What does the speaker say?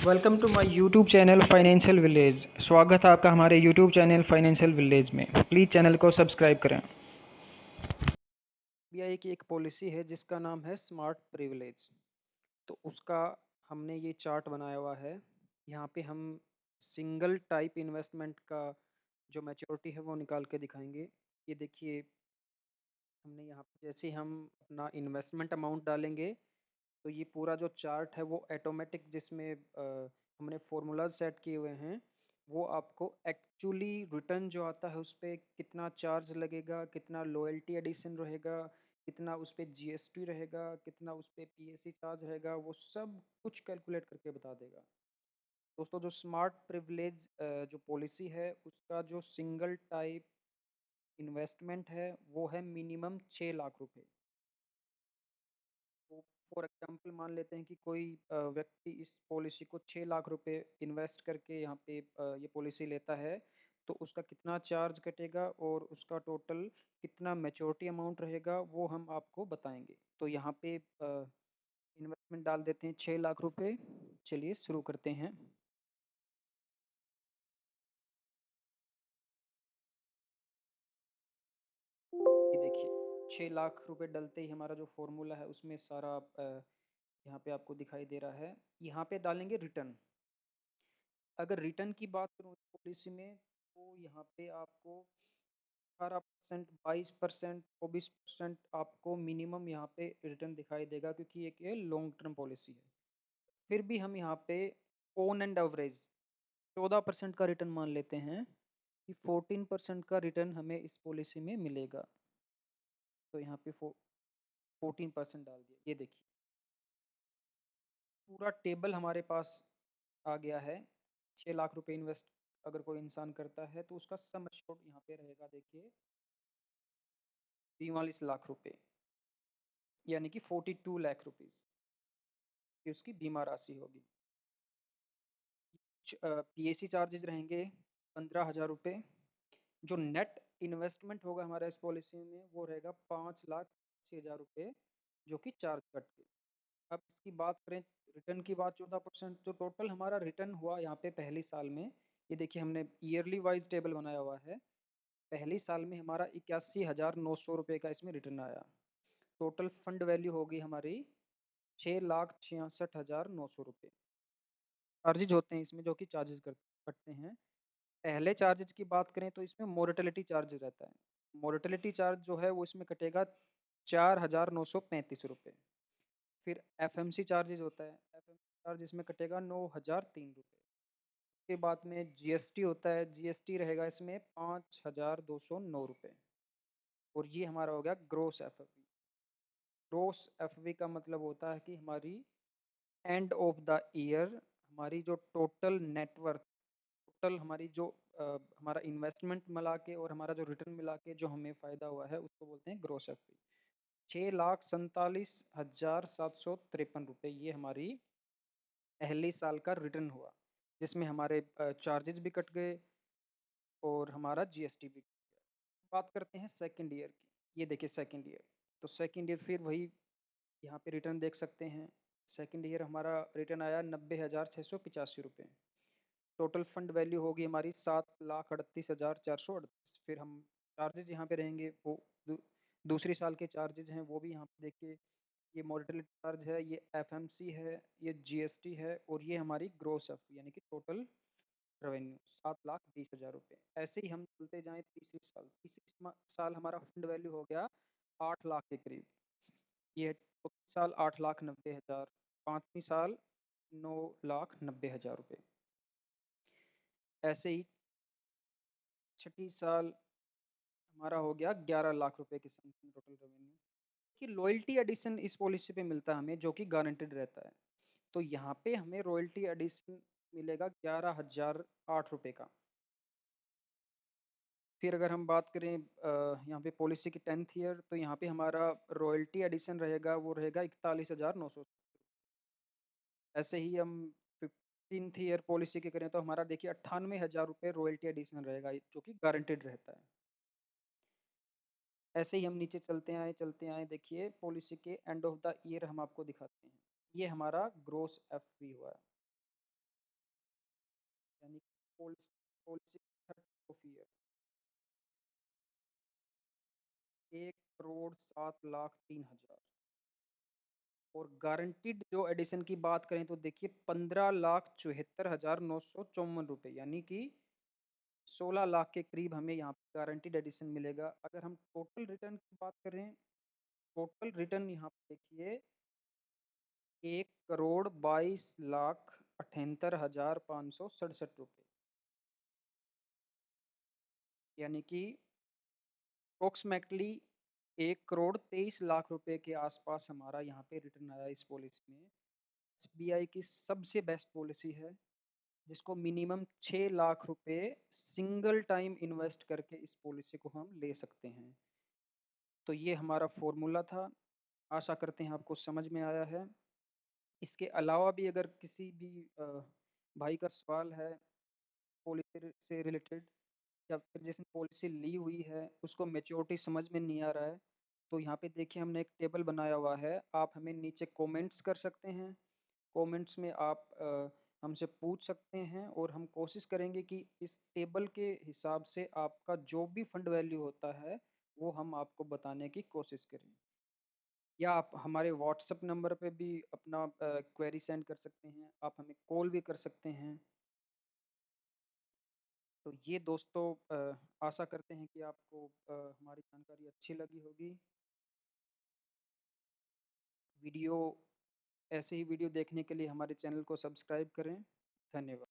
Welcome to my YouTube channel financial village. स्वागत है आपका हमारे यूट्यूब चैनल फाइनेंशियल विलेज में। प्लीज़ चैनल को सब्सक्राइब करें। आरबीआई की एक पॉलिसी है जिसका नाम है स्मार्ट प्रिविलेज। तो उसका हमने ये चार्ट बनाया हुआ है। यहाँ पे हम सिंगल टाइप इन्वेस्टमेंट का जो मैच्योरिटी है वो निकाल के दिखाएंगे। ये देखिए, हमने यहाँ पे जैसे हम अपना इन्वेस्टमेंट अमाउंट डालेंगे तो ये पूरा जो चार्ट है वो ऑटोमेटिक, जिसमें हमने फॉर्मूलाज सेट किए हुए हैं, वो आपको एक्चुअली रिटर्न जो आता है उस पर कितना चार्ज लगेगा, कितना लॉयल्टी एडिशन रहेगा, कितना उस पर जीएसटी रहेगा, कितना उस पर पीएससी चार्ज रहेगा, वो सब कुछ कैलकुलेट करके बता देगा। दोस्तों, जो स्मार्ट प्रिविलेज जो पॉलिसी है उसका जो सिंगल टाइप इन्वेस्टमेंट है वो है मिनिमम 6 लाख रुपए। तो फॉर एग्जाम्पल मान लेते हैं कि कोई व्यक्ति इस पॉलिसी को 6 लाख रुपए इन्वेस्ट करके यहाँ पे ये पॉलिसी लेता है, तो उसका कितना चार्ज कटेगा और उसका टोटल कितना मैच्योरिटी अमाउंट रहेगा वो हम आपको बताएंगे। तो यहाँ पे इन्वेस्टमेंट डाल देते हैं 6 लाख रुपए। चलिए शुरू करते हैं। ये देखिए, 6 लाख रुपए डलते ही हमारा जो फॉर्मूला है उसमें सारा यहाँ पे आपको दिखाई दे रहा है। यहाँ पे डालेंगे रिटर्न। अगर रिटर्न की बात करूँ इस पॉलिसी में, तो यहाँ पे आपको 18%, 22%, 24% आपको मिनिमम यहाँ पे रिटर्न दिखाई देगा, क्योंकि एक ये लॉन्ग टर्म पॉलिसी है। फिर भी हम यहाँ पे ऑन एंड एवरेज 14% का रिटर्न मान लेते हैं कि 14% का रिटर्न हमें इस पॉलिसी में मिलेगा। तो यहाँ पे 14% डाल दिया। ये देखिए, पूरा टेबल हमारे पास आ गया है। 6 लाख रुपए इन्वेस्ट अगर कोई इंसान करता है तो उसका सम एश्योर्ड यहाँ पे रहेगा। देखिए, 43 लाख रुपए, यानी कि 42 लाख रुपीज की उसकी बीमा राशि होगी। पीएसी चार्जेस रहेंगे 15,000 रुपये। जो नेट इन्वेस्टमेंट होगा हमारा इस पॉलिसी में वो रहेगा 5,80,000 रुपये, जो कि चार्ज कट के। अब इसकी बात करें रिटर्न की बात, 14%। जो टोटल हमारा रिटर्न हुआ यहाँ पे पहली साल में, ये देखिए हमने ईयरली वाइज टेबल बनाया हुआ है। पहली साल में हमारा 81,900 रुपये का इसमें रिटर्न आया। टोटल फंड वैल्यू होगी हमारी 6,66,900 रुपये। चार्जेज होते हैं इसमें जो कि चार्जेज कटते हैं। पहले चार्जेज की बात करें तो इसमें मोर्टेलिटी चार्ज रहता है। मोर्टेलिटी चार्ज जो है वो इसमें कटेगा 4,935 रुपये। फिर एफएमसी चार्जेज होता है। एफएमसी चार्ज इसमें कटेगा 9,003 रुपये। उसके बाद में जीएसटी होता है। जीएसटी रहेगा इसमें 5,209 रुपये। और ये हमारा हो गया ग्रोस एफवी। ग्रोस एफवी का मतलब होता है कि हमारी एंड ऑफ द ईयर हमारी जो टोटल नेटवर्थ, टोटल हमारी जो हमारा इन्वेस्टमेंट मिला के और हमारा जो रिटर्न मिला के जो हमें फ़ायदा हुआ है उसको बोलते हैं ग्रोस एफवी। 6,47,753 रुपये ये हमारी पहले साल का रिटर्न हुआ, जिसमें हमारे चार्जेस भी कट गए और हमारा जीएसटी भी कट गया। बात करते हैं सेकेंड ईयर की। ये देखिए सेकेंड ईयर। तो सेकेंड ईयर फिर वही यहाँ पे रिटर्न देख सकते हैं। सेकेंड ईयर हमारा रिटर्न आया 90,685 रुपये। टोटल फंड वैल्यू होगी हमारी 7,38,438। फिर हम चार्जेज यहाँ पे रहेंगे वो दूसरी साल के चार्जेज हैं वो भी यहाँ पे देखिए। ये मॉर्टेलिटी चार्ज है, ये एफएमसी है, ये जीएसटी है और ये हमारी ग्रोस एफ यानी कि टोटल रेवेन्यू 7,20,000 रुपये। ऐसे ही हम चलते जाएं तीसरी साल। तीसरी साल हमारा फंड वैल्यू हो गया 8 लाख के करीब। ये चौथी साल 8,90,000। पाँचवीं साल 9,90,000 रुपये। ऐसे ही छठी साल हमारा हो गया 11 लाख रुपए के समथिंग टोटल रेवेन्यू। कि रॉयल्टी एडिशन इस पॉलिसी पे मिलता है हमें, जो कि गारंटेड रहता है। तो यहाँ पे हमें रॉयल्टी एडिशन मिलेगा 11,008 रुपये का। फिर अगर हम बात करें यहाँ पे पॉलिसी की 10th ईयर, तो यहाँ पे हमारा रॉयल्टी एडिशन रहेगा वो रहेगा 41,900। ऐसे ही हम 15th ईयर पॉलिसी की करें तो हमारा देखिए 98,000 रुपये रॉयल्टी एडिशन रहेगा, जो कि गारंटेड रहता है। ऐसे ही हम नीचे चलते आए देखिए पॉलिसी के एंड ऑफ द ईयर हम आपको दिखाते हैं। ये हमारा ग्रोस एफ हुआ है। Policy 30 of year, 1,07,03,000। और गारंटीड जो एडिशन की बात करें तो देखिए 15,74,954 रुपये, यानी कि 16 लाख के करीब हमें यहाँ पे गारंटीड एडिशन मिलेगा। अगर हम टोटल रिटर्न की बात करें, टोटल रिटर्न यहाँ पे देखिए 1,22,78,567 रुपये, यानी कि अप्रोक्सीमेटली 1,23,00,000 रुपए के आसपास हमारा यहाँ पे रिटर्न आया इस पॉलिसी में। एसबीआई की सबसे बेस्ट पॉलिसी है, जिसको मिनिमम 6 लाख रुपए सिंगल टाइम इन्वेस्ट करके इस पॉलिसी को हम ले सकते हैं। तो ये हमारा फॉर्मूला था, आशा करते हैं आपको समझ में आया है। इसके अलावा भी अगर किसी भी भाई का सवाल है पॉलिसी से रिलेटेड, या फिर जिसने पॉलिसी ली हुई है उसको मैच्योरिटी समझ में नहीं आ रहा है, तो यहाँ पे देखिए हमने एक टेबल बनाया हुआ है, आप हमें नीचे कमेंट्स कर सकते हैं। कमेंट्स में आप हमसे पूछ सकते हैं और हम कोशिश करेंगे कि इस टेबल के हिसाब से आपका जो भी फंड वैल्यू होता है वो हम आपको बताने की कोशिश करें। या आप हमारे व्हाट्सएप नंबर पे भी अपना क्वेरी सेंड कर सकते हैं, आप हमें कॉल भी कर सकते हैं। तो ये दोस्तों, आशा करते हैं कि आपको हमारी जानकारी अच्छी लगी होगी। वीडियो ऐसे ही वीडियो देखने के लिए हमारे चैनल को सब्सक्राइब करें। धन्यवाद।